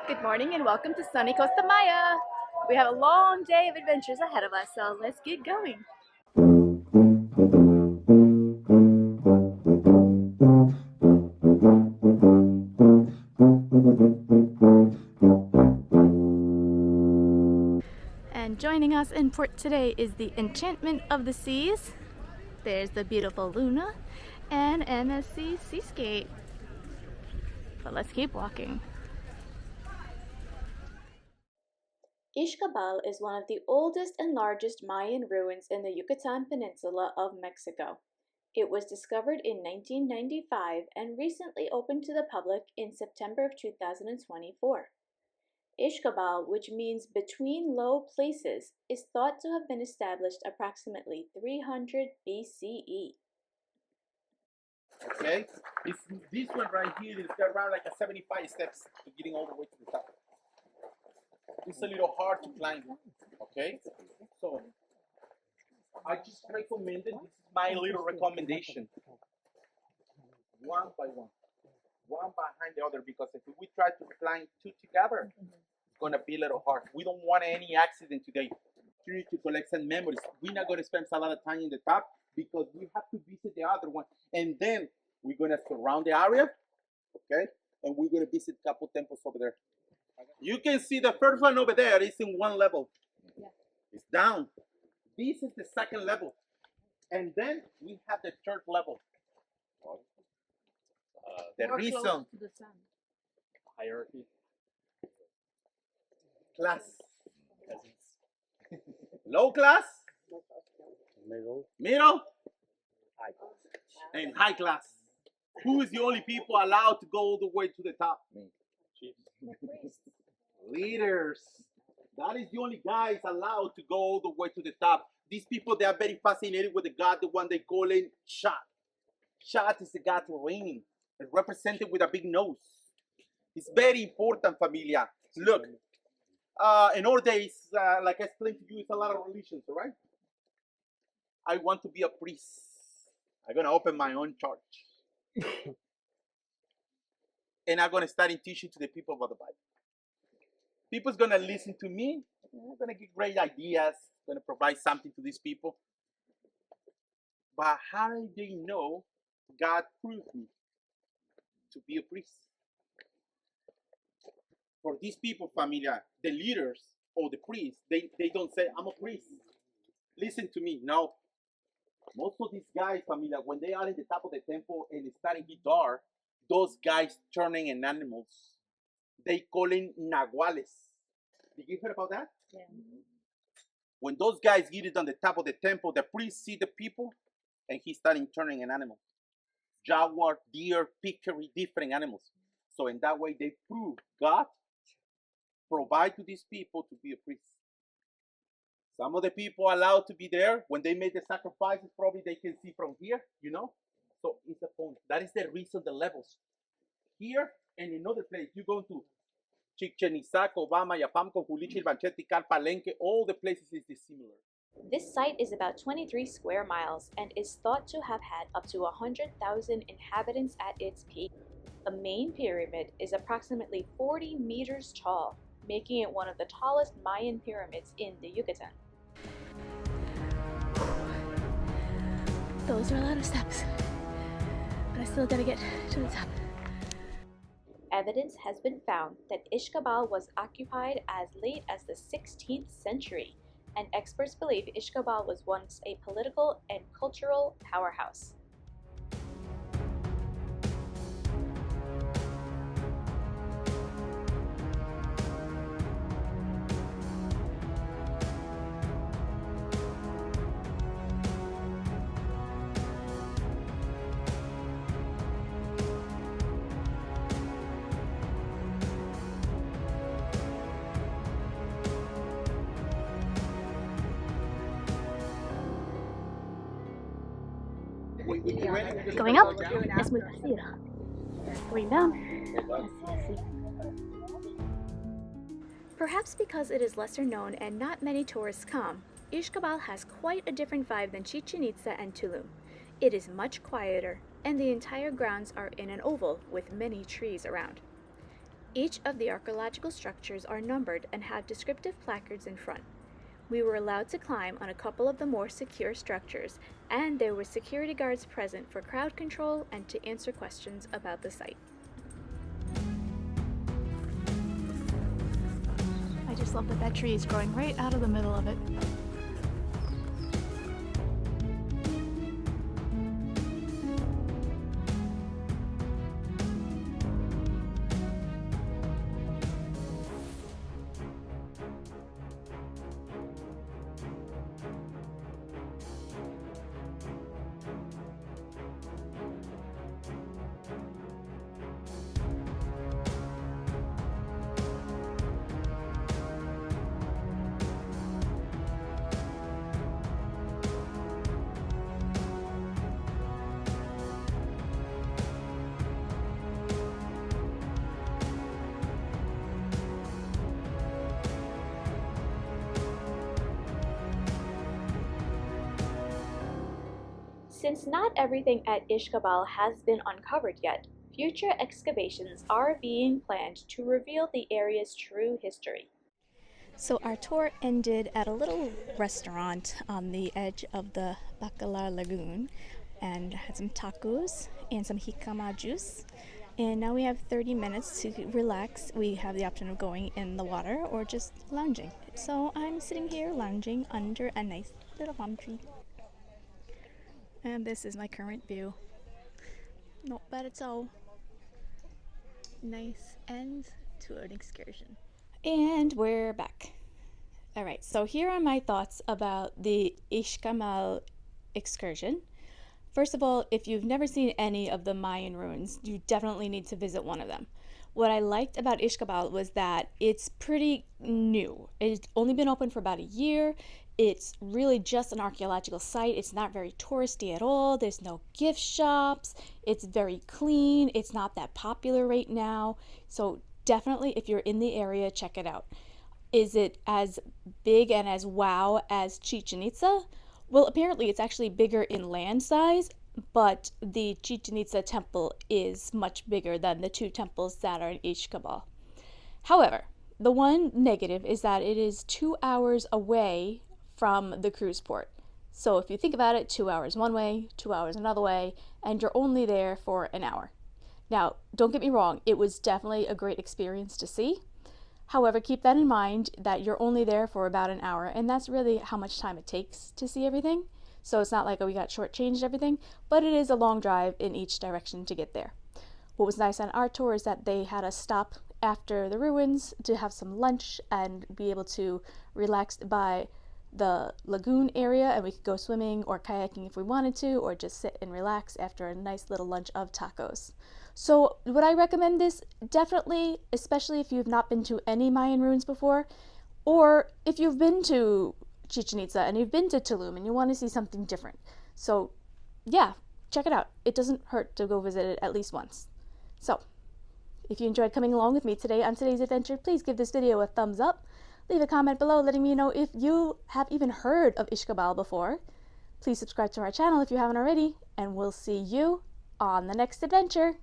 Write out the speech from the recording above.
Good morning and welcome to sunny Costa Maya. We have a long day of adventures ahead of us, so let's get going. And joining us in port today is the Enchantment of the Seas. There's the beautiful Luna and MSC Seascape. But let's keep walking. Ichkabal is one of the oldest and largest Mayan ruins in the Yucatan Peninsula of Mexico. It was discovered in 1995 and recently opened to the public in September of 2024. Ichkabal, which means between low places, is thought to have been established approximately 300 BCE. Okay, this one right here is got around like a 75 steps to getting all the way to the top. It's a little hard to climb. Okay, so I just recommended. This is my little recommendation. One by one behind the other, because if we try to climb two together, it's gonna be a little hard. We don't want any accident today. We need to collect some memories. We're not gonna spend a lot of time in the top because we have to visit the other one, and then we're gonna surround the area, okay? And we're gonna visit a couple temples over there. You can see the first one over there is in one level. Yeah. It's down. This is the second level, and then we have the third level. The More reason close to the sun. hierarchy, class, low class, middle, and high class. Who is the only people allowed to go all the way to the top? Me. Leaders. That is the only guys allowed to go all the way to the top. These people, they are very fascinated with the god, the one they call it Shot. Shot is the god for raining. It's represented with a big nose. It's very important, familia. Look, in our days, like I explained to you, it's a lot of religions, all right? I want to be a priest. I'm going to open my own church. And I'm going to start teaching to the people about the Bible. People's going to listen to me. I'm going to get great ideas. I'm going to provide something to these people. But how do they know God proved me to be a priest? For these people, familia, the leaders or the priests, they don't say, I'm a priest. Listen to me. No. Most of these guys, familia, when they are in the top of the temple and it's starting to get dark, those guys turning in animals. They call them nahuales. Did you hear about that? Yeah. When those guys get it on the top of the temple, the priest see the people and he's starting turning an animal. Jaguar, deer, peccary, different animals. So in that way, they prove God provide to these people to be a priest. Some of the people allowed to be there, when they made the sacrifices, probably they can see from here, you know? So it's a point. That is the reason the levels. Here and in another place, you go to Chichen Itza, Cobama, Yapamco, Hulichil, Banchetti, Palenque, all the places is dissimilar. This site is about 23 square miles and is thought to have had up to 100,000 inhabitants at its peak. The main pyramid is approximately 40 meters tall, making it one of the tallest Mayan pyramids in the Yucatan. Those are a lot of steps, but I still gotta get to the top. Evidence has been found that Ichkabal was occupied as late as the 16th century, and experts believe Ichkabal was once a political and cultural powerhouse. Going up, es muy parecido. Going down, perhaps because it is lesser known and not many tourists come, Ichkabal has quite a different vibe than Chichen Itza and Tulum. It is much quieter, and the entire grounds are in an oval with many trees around. Each of the archaeological structures are numbered and have descriptive placards in front. We were allowed to climb on a couple of the more secure structures, and there were security guards present for crowd control and to answer questions about the site. I just love that that tree is growing right out of the middle of it. Since not everything at Ichkabal has been uncovered yet, future excavations are being planned to reveal the area's true history. So our tour ended at a little restaurant on the edge of the Bacalar Lagoon and had some tacos and some jicama juice. And now we have 30 minutes to relax. We have the option of going in the water or just lounging. So I'm sitting here lounging under a nice little palm tree. And this is my current view. Not bad at all. Nice end to an excursion. And we're back. All right, so here are my thoughts about the Ichkabal excursion. First of all, if you've never seen any of the Mayan ruins, you definitely need to visit one of them. What I liked about Ichkabal was that it's pretty new. It's only been open for about a year. It's really just an archaeological site. It's not very touristy at all. There's no gift shops. It's very clean. It's not that popular right now. So definitely, if you're in the area, check it out. Is it as big and as wow as Chichen Itza? Well, apparently it's actually bigger in land size, but the Chichen Itza temple is much bigger than the two temples that are in Ichkabal. However, the one negative is that it is 2 hours away from the cruise port. So if you think about it, 2 hours one way, 2 hours another way, and you're only there for an hour. Now, don't get me wrong, it was definitely a great experience to see. However, keep that in mind that you're only there for about an hour, and that's really how much time it takes to see everything. So it's not like, oh, we got shortchanged everything, but it is a long drive in each direction to get there. What was nice on our tour is that they had us stop after the ruins to have some lunch and be able to relax by the lagoon area, and we could go swimming or kayaking if we wanted to, or just sit and relax after a nice little lunch of tacos. So would I recommend this? Definitely, especially if you've not been to any Mayan ruins before, or if you've been to Chichen Itza and you've been to Tulum and you want to see something different. So yeah, check it out. It doesn't hurt to go visit it at least once. So if you enjoyed coming along with me today on today's adventure, please give this video a thumbs up. Leave a comment below letting me know if you have even heard of Ichkabal before. Please subscribe to our channel if you haven't already, and we'll see you on the next adventure.